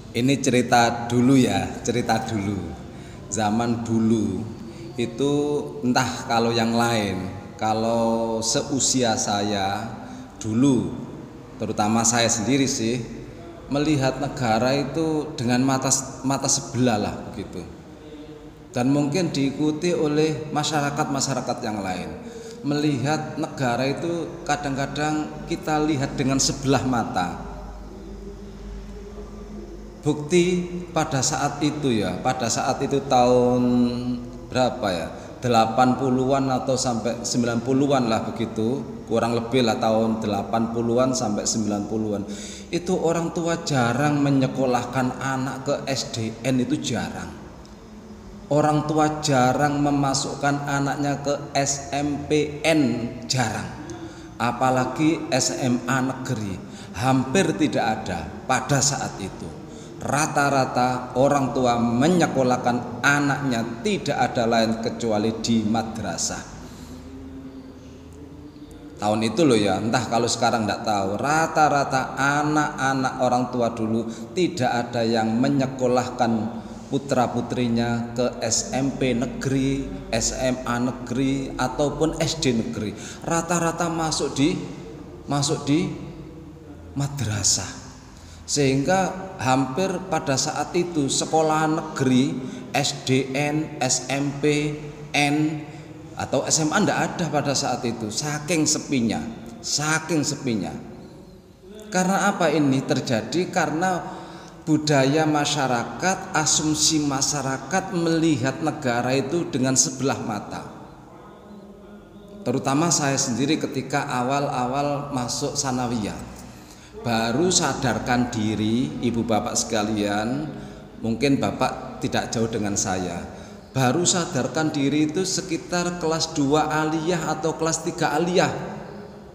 Ini cerita dulu ya, cerita dulu. Zaman dulu itu entah kalau yang lain, kalau seusia saya dulu, terutama saya sendiri sih, melihat negara itu dengan mata mata sebelah lah begitu. Dan mungkin diikuti oleh masyarakat-masyarakat yang lain. Melihat negara itu kadang-kadang kita lihat dengan sebelah mata. Bukti pada saat itu ya, pada saat itu tahun berapa ya, 80-an atau sampai 90-an lah begitu, kurang lebih lah tahun 80-an sampai 90-an. Itu orang tua jarang menyekolahkan anak ke SDN, itu jarang. Orang tua jarang memasukkan anaknya ke SMPN, jarang. Apalagi SMA negeri, hampir tidak ada pada saat itu. Rata-rata orang tua menyekolahkan anaknya tidak ada lain kecuali di madrasah. Tahun itu loh ya, entah kalau sekarang tidak tahu. Rata-rata anak-anak orang tua dulu tidak ada yang menyekolahkan putra-putrinya ke SMP negeri, SMA negeri ataupun SD negeri. Rata-rata masuk di madrasah. Sehingga hampir pada saat itu sekolah negeri, SDN, SMP, N atau SMA tidak ada pada saat itu, saking sepinya. Karena apa ini terjadi? Karena budaya masyarakat, asumsi masyarakat melihat negara itu dengan sebelah mata. Terutama saya sendiri ketika awal-awal masuk sanawiyah, baru sadarkan diri, ibu bapak sekalian, mungkin bapak tidak jauh dengan saya. Baru sadarkan diri itu sekitar kelas 2 aliyah atau kelas 3 aliyah.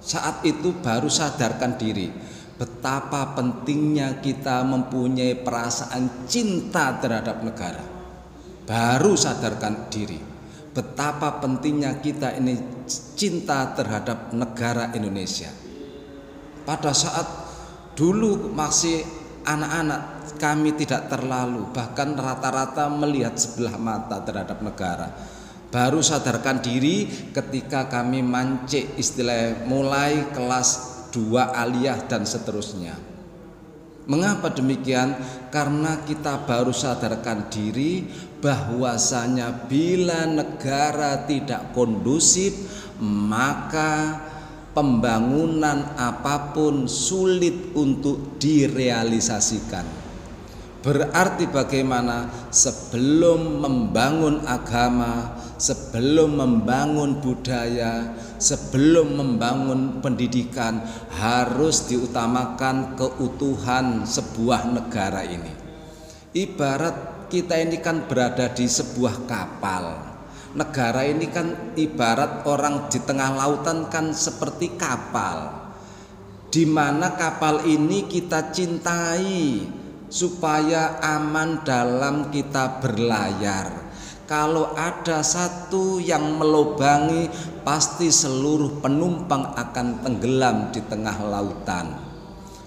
Saat itu baru sadarkan diri betapa pentingnya kita mempunyai perasaan cinta terhadap negara. Baru sadarkan diri betapa pentingnya kita ini cinta terhadap negara Indonesia. Pada saat dulu masih anak-anak, kami tidak terlalu, bahkan rata-rata melihat sebelah mata terhadap negara. Baru sadarkan diri ketika kami mancik, istilah mulai kelas 2 aliyah dan seterusnya. Mengapa demikian? Karena kita baru sadarkan diri bahwasanya bila negara tidak kondusif, maka pembangunan apapun sulit untuk direalisasikan. Berarti bagaimana? Sebelum membangun agama, sebelum membangun budaya, sebelum membangun pendidikan, harus diutamakan keutuhan sebuah negara ini. Ibarat kita ini kan berada di sebuah kapal. Negara ini kan ibarat orang di tengah lautan, kan seperti kapal, di mana kapal ini kita cintai supaya aman dalam kita berlayar. Kalau ada satu yang melobangi, pasti seluruh penumpang akan tenggelam di tengah lautan.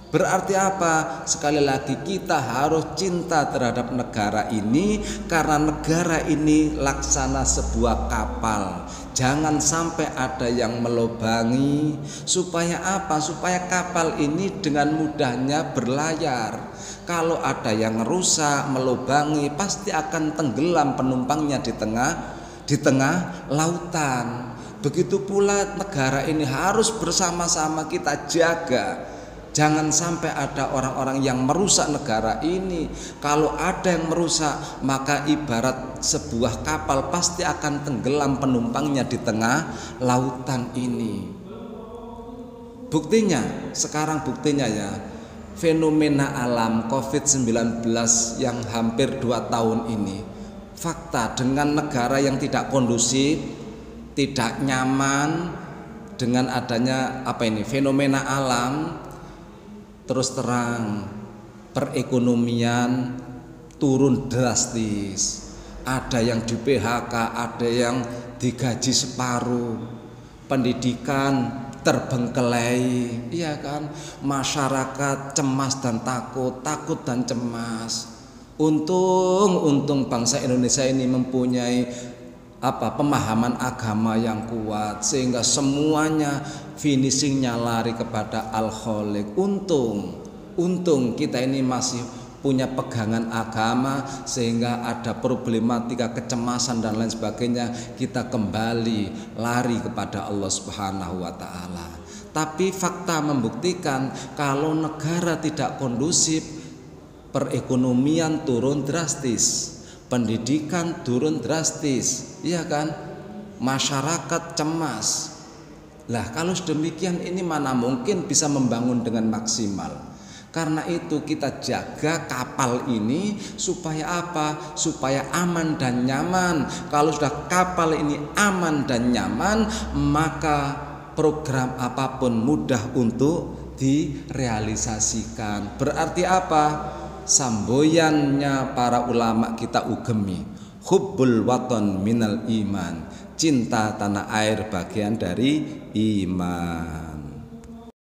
Berarti apa? Sekali lagi kita harus cinta terhadap negara ini, karena negara ini laksana sebuah kapal. Jangan sampai ada yang melobangi. Supaya apa? Supaya kapal ini dengan mudahnya berlayar. Kalau ada yang rusak, melobangi, pasti akan tenggelam penumpangnya di tengah lautan. Begitu pula negara ini harus bersama-sama kita jaga. Jangan sampai ada orang-orang yang merusak negara ini. Kalau ada yang merusak, maka ibarat sebuah kapal pasti akan tenggelam penumpangnya di tengah lautan ini. Buktinya, sekarang buktinya ya, fenomena alam COVID-19 yang hampir 2 tahun ini. Fakta, dengan negara yang tidak kondusif, tidak nyaman, dengan adanya fenomena alam, terus terang perekonomian turun drastis. Ada yang di PHK, ada yang digaji separuh. Pendidikan terbengkelai, iya kan? Masyarakat cemas dan takut, takut dan cemas. Untung bangsa Indonesia ini mempunyai pemahaman agama yang kuat sehingga semuanya finishingnya lari kepada Al-Khaliq. Untung kita ini masih punya pegangan agama sehingga ada problematika kecemasan dan lain sebagainya, kita kembali lari kepada Allah Subhanahu wa taala. Tapi fakta membuktikan kalau negara tidak kondusif, perekonomian turun drastis, pendidikan turun drastis, iya kan? Masyarakat cemas. Lah kalau sedemikian ini mana mungkin bisa membangun dengan maksimal. Karena itu kita jaga kapal ini supaya apa? Supaya aman dan nyaman. Kalau sudah kapal ini aman dan nyaman, maka program apapun mudah untuk direalisasikan. Berarti apa? Samboyannya para ulama kita ugemi, hubbul waton minal iman, cinta tanah air bagian dari iman.